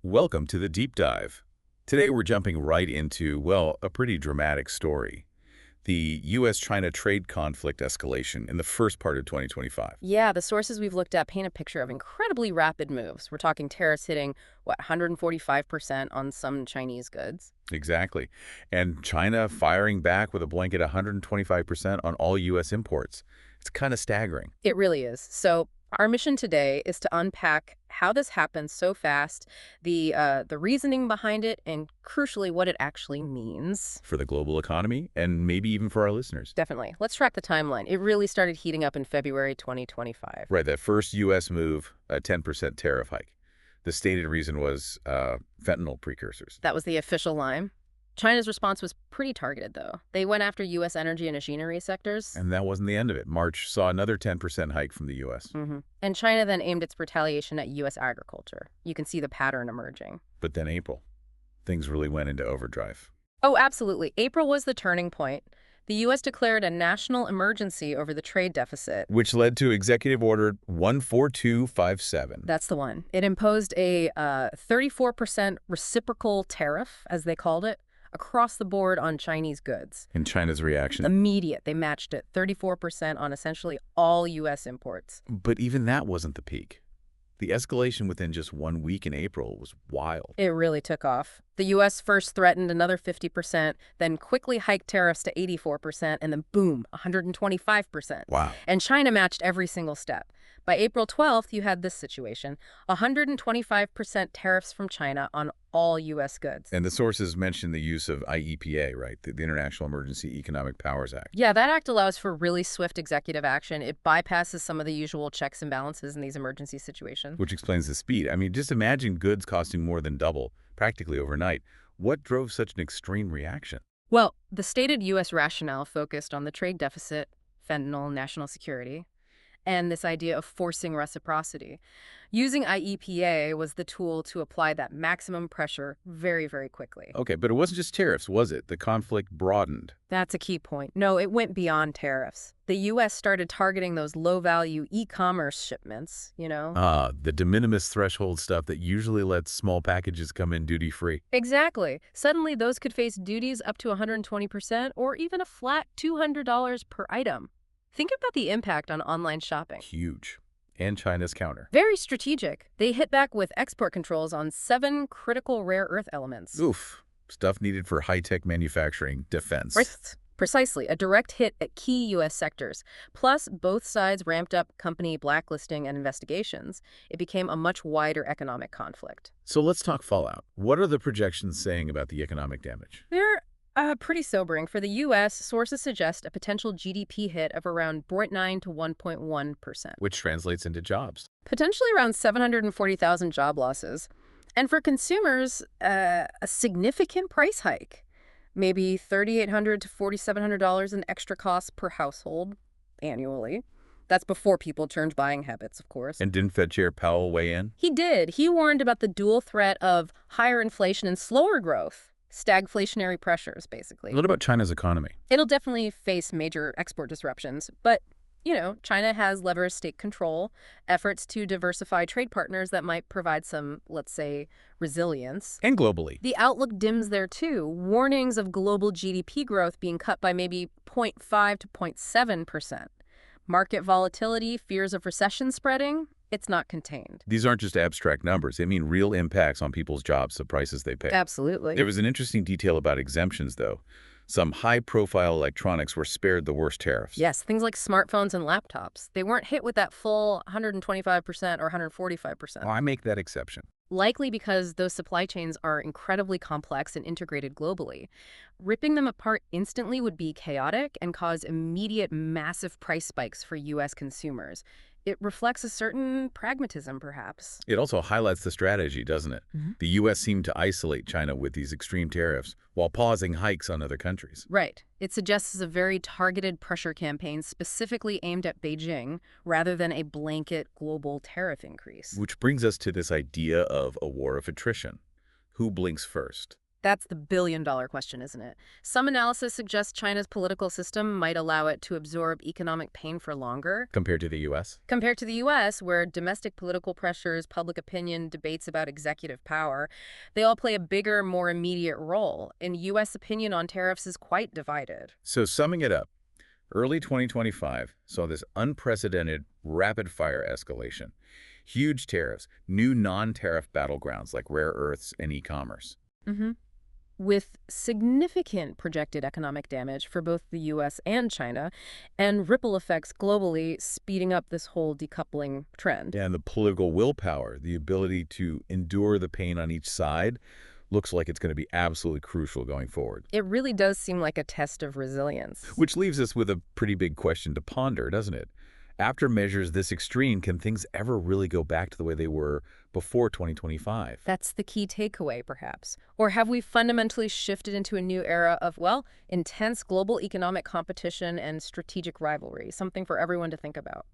Welcome to the Deep Dive. Today we're jumping right into, well, a pretty dramatic story. The U.S.-China trade conflict escalation in the first part of 2025. Yeah, the sources we've looked at paint a picture of incredibly rapid moves. We're talking tariffs hitting, 145% on some Chinese goods. Exactly. And China firing back with a blanket 125% on all U.S. imports. It's kind of staggering. It really is. So our mission today is to unpack how this happened so fast, the reasoning behind it, and crucially, what it actually means. For the global economy and maybe even for our listeners. Definitely. Let's track the timeline. It really started heating up in February 2025. Right, that first U.S. move, a 10% tariff hike. The stated reason was fentanyl precursors. That was the official line. China's response was pretty targeted, though. They went after U.S. energy and machinery sectors. And that wasn't the end of it. March saw another 10% hike from the U.S. And China then aimed its retaliation at U.S. agriculture. You can see the pattern emerging. But then April, things really went into overdrive. Oh, absolutely. April was the turning point. The U.S. declared a national emergency over the trade deficit. Which led to Executive Order 14257. That's the one. It imposed a 34% reciprocal tariff, as they called it, across the board on Chinese goods. And China's reaction? Immediate. They matched it, 34% on essentially all U.S. imports. But even that wasn't the peak. The escalation within just 1 week in April was wild. It really took off. The U.S. first threatened another 50%, then quickly hiked tariffs to 84%, and then boom, 125%. Wow. And China matched every single step. By April 12th, you had this situation, 125% tariffs from China on all U.S. goods. And the sources mentioned the use of IEPA, right? The International Emergency Economic Powers Act. Yeah, that act allows for really swift executive action. It bypasses some of the usual checks and balances in these emergency situations. Which explains the speed. I mean, just imagine goods costing more than double, practically overnight. What drove such an extreme reaction? Well, the stated U.S. rationale focused on the trade deficit, fentanyl, national security, and this idea of forcing reciprocity. Using IEPA was the tool to apply that maximum pressure very, very quickly. Okay, but it wasn't just tariffs, was it? The conflict broadened. That's a key point. No, it went beyond tariffs. The U.S. started targeting those low-value e-commerce shipments, The de minimis threshold stuff that usually lets small packages come in duty-free. Exactly. Suddenly, those could face duties up to 120% or even a flat $200 per item. Think about the impact on online shopping. Huge. And China's counter. Very strategic. They hit back with export controls on 7 critical rare earth elements. Oof. Stuff needed for high-tech manufacturing, defense. Precisely. A direct hit at key U.S. sectors. Plus, both sides ramped up company blacklisting and investigations. It became a much wider economic conflict. So let's talk fallout. What are the projections saying about the economic damage? They're pretty sobering. For the U.S., sources suggest a potential GDP hit of around 0.9 to 1.1%. Which translates into jobs. Potentially around 740,000 job losses. And for consumers, a significant price hike. Maybe $3,800 to $4,700 in extra costs per household annually. That's before people turned buying habits, of course. And didn't Fed Chair Powell weigh in? He did. He warned about the dual threat of higher inflation and slower growth. Stagflationary pressures, basically. What about China's economy? It'll definitely face major export disruptions, but, China has levers state control, efforts to diversify trade partners that might provide some, let's say, resilience. And globally. The outlook dims there, too. Warnings of global GDP growth being cut by maybe 0.5 to 0.7%. Market volatility, fears of recession spreading. It's not contained. These aren't just abstract numbers. They mean real impacts on people's jobs, the prices they pay. Absolutely. There was an interesting detail about exemptions, though. Some high-profile electronics were spared the worst tariffs. Yes, things like smartphones and laptops. They weren't hit with that full 125% or 145%. Oh, I make that exception. Likely because those supply chains are incredibly complex and integrated globally. Ripping them apart instantly would be chaotic and cause immediate massive price spikes for U.S. consumers. It reflects a certain pragmatism, perhaps. It also highlights the strategy, doesn't it? The U.S. seemed to isolate China with these extreme tariffs while pausing hikes on other countries. Right. It suggests a very targeted pressure campaign specifically aimed at Beijing rather than a blanket global tariff increase. Which brings us to this idea of a war of attrition. Who blinks first? That's the billion-dollar question, isn't it? Some analysis suggests China's political system might allow it to absorb economic pain for longer, Compared to the U.S.? compared to the U.S., where domestic political pressures, public opinion, debates about executive power, they all play a bigger, more immediate role. And U.S. opinion on tariffs is quite divided. So summing it up, early 2025 saw this unprecedented rapid-fire escalation. Huge tariffs, new non-tariff battlegrounds like rare earths and e-commerce. hmm With significant projected economic damage for both the U.S. and China, and ripple effects globally speeding up this whole decoupling trend. And the political willpower, the ability to endure the pain on each side, looks like it's going to be absolutely crucial going forward. It really does seem like a test of resilience. Which leaves us with a pretty big question to ponder, doesn't it? After measures this extreme, can things ever really go back to the way they were before 2025? That's the key takeaway, perhaps. Or have we fundamentally shifted into a new era of, well, intense global economic competition and strategic rivalry, something for everyone to think about?